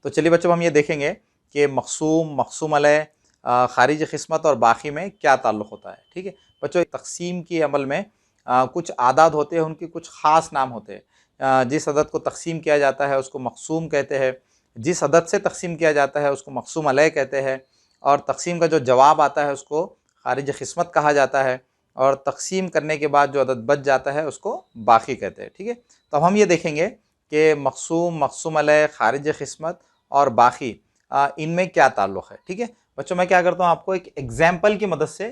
तो चलिए बच्चों हम ये देखेंगे कि मक़सूम, मक़सूम अलैह, खारिज क़िस्मत और बाकी में क्या ताल्लुक़ होता है। ठीक है बच्चों, तक़सीम के अमल में कुछ आदाद होते हैं, उनके कुछ ख़ास नाम होते हैं। जिस अदद को तक़सीम किया जाता है उसको मक़सूम कहते हैं, जिस अदद से तक़सीम किया जाता है उसको मक़सूम अलैह कहते हैं, और तक़सीम का जो जवाब आता है उसको खारिज क़िस्मत कहा जाता है, और तक़सीम करने के बाद जो अदद बच जाता है उसको बाकी कहते हैं। ठीक है, तो अब हम ये देखेंगे कि मक़सूम, मक़सूम अलैह, खारिज क़िस्मत और बाकी इनमें क्या ताल्लुक़ है। ठीक है बच्चों, मैं क्या करता हूँ आपको एक एग्जाम्पल की मदद से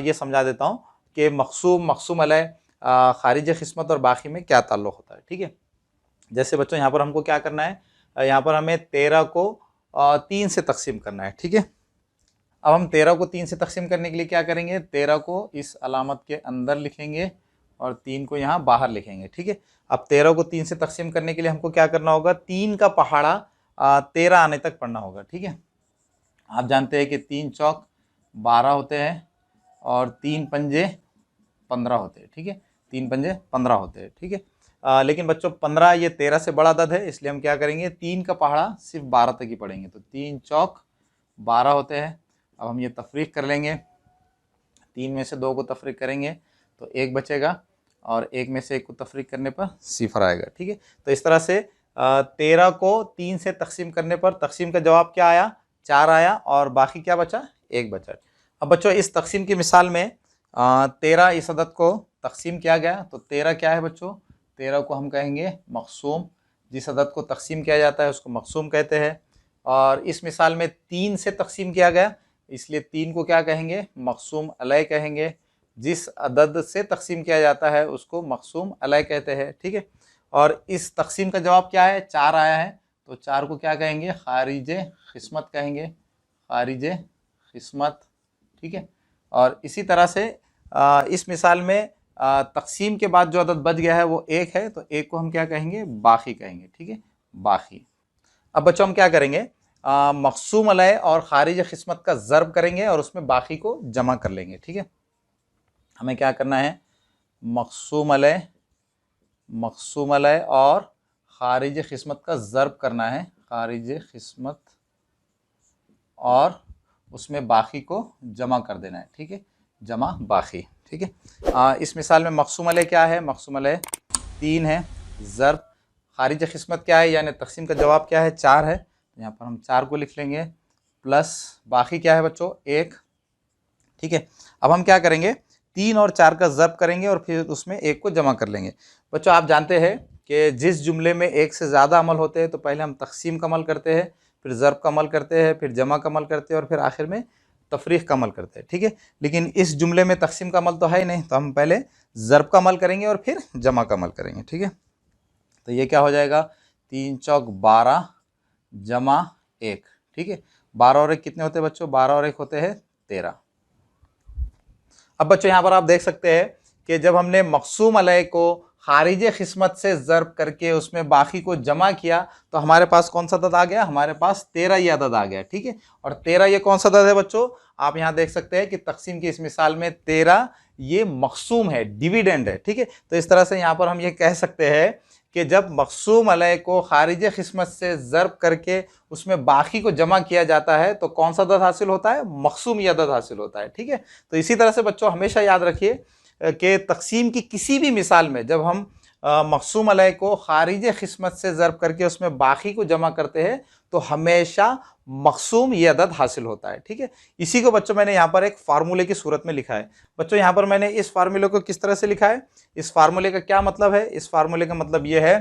ये समझा देता हूँ कि मक़सूम, मक़सूम अलैह, खारिज क़िस्मत और बाकी में क्या ताल्लुक़ होता है। ठीक है, जैसे बच्चों यहाँ पर हमको क्या करना है, यहाँ पर हमें 13 को 3 से तक़सीम करना है। ठीक है, अब हम 13 को 3 से तक़सीम करने के लिए क्या करेंगे, 13 को इस अलामत के अंदर लिखेंगे और 3 को यहाँ बाहर लिखेंगे। ठीक है, अब 13 को 3 से तक़सीम करने के लिए हमको क्या करना होगा, 3 का पहाड़ा 13 आने तक पढ़ना होगा। ठीक है, आप जानते हैं कि 3 चौक 12 होते हैं और 3 पंजे 15 होते हैं। ठीक है, 3 पंजे 15 होते हैं। ठीक है, लेकिन बच्चों 15 ये 13 से बड़ा अदद है, इसलिए हम क्या करेंगे, 3 का पहाड़ा सिर्फ 12 तक ही पढ़ेंगे। तो 3 चौक 12 होते हैं। अब हम ये तफरीक कर लेंगे, 3 में से 2 को तफरीक करेंगे तो 1 बचेगा, और 1 में से 1 को तफरीक करने पर 0 आएगा। ठीक है, तो इस तरह से 13 को 3 से तक़सीम करने पर तक़सीम का जवाब क्या आया, 4 आया, और बाकी क्या बचा, 1 बचा। अब बच्चों इस तक़सीम की मिसाल में 13 इस अदद को तक़सीम किया गया, तो 13 क्या है बच्चों, 13 को हम कहेंगे मक़सूम। जिस अदद को तक़सीम किया जाता है उसको मक़सूम कहते हैं। और इस मिसाल में 3 से तक़सीम किया गया, इसलिए 3 को क्या कहेंगे, मक़सूम अलैह कहेंगे। जिस अदद से तक़सीम किया जाता है उसको मक़सूम अलैह कहते हैं। ठीक है, और इस तक़सीम का जवाब क्या है, 4 आया है, तो 4 को क्या कहेंगे, खारिज क़िस्मत कहेंगे, खारिज क़िस्मत। ठीक है, और इसी तरह से इस मिसाल में तक़सीम के बाद जो अदद बच गया है वो 1 है, तो 1 को हम क्या कहेंगे, बाकी कहेंगे। ठीक है, बाकी। अब बच्चों हम क्या करेंगे, मक़सूम अलैह और खारिज क़िस्मत का ज़र्ब करेंगे और उसमें बाकी को जमा कर लेंगे। ठीक है, हमें क्या करना है, मक़सूम अलैह, मक़सूम अलैह और खारिज क़िस्मत का ज़र्ब करना है, खारिज क़िस्मत, और उसमें बाकी को जमा कर देना है। ठीक है, जमा बाकी। ठीक है, इस मिसाल में मक़सूम अलैह क्या है, मक़सूम अलैह 3 है, ज़र्ब खारिज क़िस्मत क्या है, यानी तक़सीम का जवाब क्या है, 4 है। यहाँ पर हम 4 को लिख लेंगे, प्लस बाकी क्या है बच्चों, 1। ठीक है, अब हम क्या करेंगे, 3 और 4 का ज़र्ब करेंगे और फिर उसमें 1 को जमा कर लेंगे। बच्चों आप जानते हैं कि जिस जुमले में 1 से ज़्यादा अमल होते हैं तो पहले हम तक़सीम का अमल करते हैं, फिर ज़र्ब का अमल करते हैं, फिर जमा का अमल करते हैं, और फिर आखिर में तफरीक का अमल करते हैं। ठीक है, लेकिन इस जुमले में तक़सीम का अमल तो है ही नहीं, तो हम पहले ज़र्ब का अमल करेंगे और फिर जमा का अमल करेंगे। ठीक है, तो ये क्या हो जाएगा, 3 चौक 12 जमा 1। ठीक है, 12 और 1 कितने होते हैं बच्चों, 12 और 1 होते हैं 13। अब बच्चों यहाँ पर आप देख सकते हैं कि जब हमने मक़सूम अलैह को खारिज क़िस्मत से ज़र्ब करके उसमें बाकी को जमा किया तो हमारे पास कौन सा अदद आ गया, हमारे पास 13 ये अदद आ गया। ठीक है, और 13 ये कौन सा अदद है बच्चों, आप यहाँ देख सकते हैं कि तक़सीम की इस मिसाल में 13 ये मक़सूम है, डिविडेंड है। ठीक है, तो इस तरह से यहाँ पर हम ये कह सकते हैं कि जब मक़सूम अलैह को खारिज क़िस्मत से ज़र्ब करके उसमें बाकी को जमा किया जाता है तो कौन सा अदद हासिल होता है, मक़सूम अदद हासिल होता है। ठीक है, तो इसी तरह से बच्चों हमेशा याद रखिए कि तक़सीम की किसी भी मिसाल में जब हम मक़सूम अलैह को खारिज क़िस्मत से ज़र्ब करके उसमें बाकी को जमा करते हैं तो हमेशा मक़सूम ये अदद हासिल होता है। ठीक है, इसी को बच्चों मैंने यहाँ पर एक फार्मूले की सूरत में लिखा है। बच्चों यहाँ पर मैंने इस फार्मूले को किस तरह से लिखा है, इस फार्मूले का क्या मतलब है, इस फार्मूले का मतलब ये है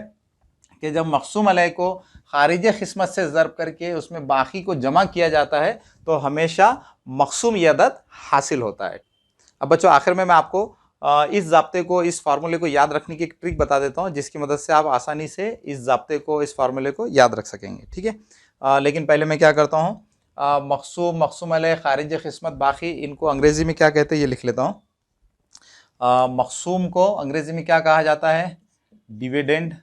कि जब मक़सूम अलैह को खारिज क़िस्मत से ज़र्ब करके उसमें बाकी को जमा किया जाता है तो हमेशा मक़सूम ये अदद हासिल होता है। अब बच्चों आखिर में मैं आपको इस ज़ाब्ते को, इस फार्मूले को याद रखने की एक ट्रिक बता देता हूँ जिसकी मदद से आप आसानी से इस ज़ाब्ते को, इस फार्मूले को याद रख सकेंगे। ठीक है, लेकिन पहले मैं क्या करता हूँ, मक़सूम, मक़सूम अलैह, खारिज क़िस्मत, बाकी, इनको अंग्रेज़ी में क्या कहते हैं ये लिख लेता हूँ। मक़सूम को अंग्रेज़ी में क्या कहा जाता है, डिविडेंड।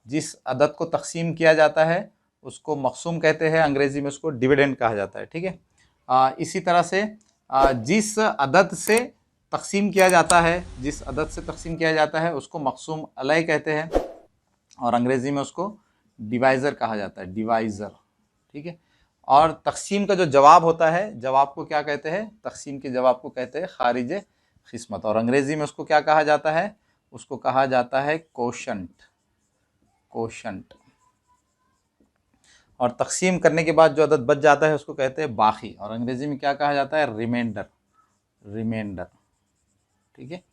जिस अदद को तक़सीम किया जाता है उसको मक़सूम कहते हैं, अंग्रेज़ी में उसको डिविडेंड कहा जाता है। ठीक है, इसी तरह से जिस अदद से तक़सीम किया जाता है, जिस अदद से तक़सीम किया जाता है उसको मक़सूम अलैह कहते हैं और अंग्रेज़ी में उसको डिवाइज़र कहा जाता है, डिवाइज़र, ठीक है। और तक़सीम का जो जवाब होता है, जवाब को क्या कहते हैं, तक़सीम के जवाब को कहते हैं खारिज क़िस्मत, और अंग्रेज़ी में उसको क्या कहा जाता है, उसको कहा जाता है कोशंट, कोशंट। और तक़सीम करने के बाद जो अदद बच जाता है उसको कहते हैं बाकी, और अंग्रेज़ी में क्या कहा जाता है, रिमाइंडर, रिमाइंडर, ठीक है।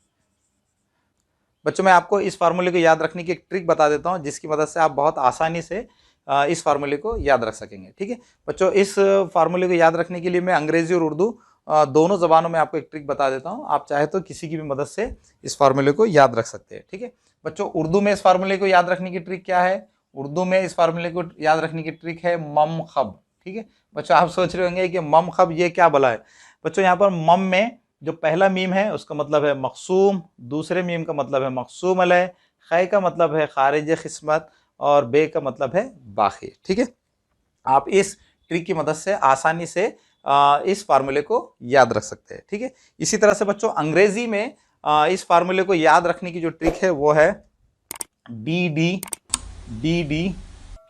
बच्चों मैं आपको इस फार्मूले को याद रखने की एक ट्रिक बता देता हूँ जिसकी मदद से आप बहुत आसानी से इस फार्मूले को याद रख सकेंगे, ठीक है। बच्चों इस फार्मूले को याद रखने के लिए मैं अंग्रेज़ी और उर्दू दोनों ज़बानों में आपको एक ट्रिक बता देता हूँ, आप चाहे तो किसी की भी मदद से इस फार्मूले को याद रख सकते हैं, ठीक है। बच्चों उर्दू में इस फार्मूले को याद रखने की ट्रिक क्या है, उर्दू में इस फार्मूले को याद रखने की ट्रिक है मम खब, ठीक है। बच्चों आप सोच रहे होंगे कि मम खब ये क्या भला है। बच्चों यहाँ पर मम में जो पहला मीम है उसका मतलब है मकसूम, दूसरे मीम का मतलब है मकसूम अलैह, खै का मतलब है खारिज क़िस्मत, और बे का मतलब है बाकी, ठीक है। आप इस ट्रिक की मदद से आसानी से इस फार्मूले को याद रख सकते हैं, ठीक है। इसी तरह से बच्चों अंग्रेजी में इस फार्मूले को याद रखने की जो ट्रिक है वो है D D D D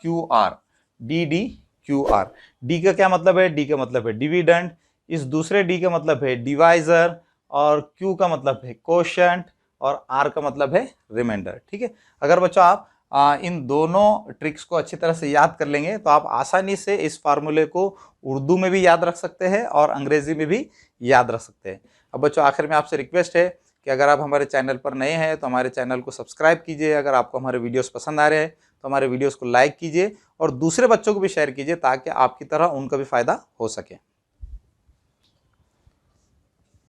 Q R, D D Q R. D का क्या मतलब है, डी का मतलब है डिविडेंड, इस दूसरे डी का मतलब है डिवाइजर, और क्यू का मतलब है कोशंट, और आर का मतलब है रिमाइंडर, ठीक है। अगर बच्चों आप इन दोनों ट्रिक्स को अच्छी तरह से याद कर लेंगे तो आप आसानी से इस फार्मूले को उर्दू में भी याद रख सकते हैं और अंग्रेजी में भी याद रख सकते हैं। अब बच्चों आखिर में आपसे रिक्वेस्ट है कि अगर आप हमारे चैनल पर नए हैं तो हमारे चैनल को सब्सक्राइब कीजिए, अगर आपको हमारे वीडियोस पसंद आ रहे हैं तो हमारे वीडियोस को लाइक कीजिए और दूसरे बच्चों को भी शेयर कीजिए ताकि आपकी तरह उनका भी फ़ायदा हो सके।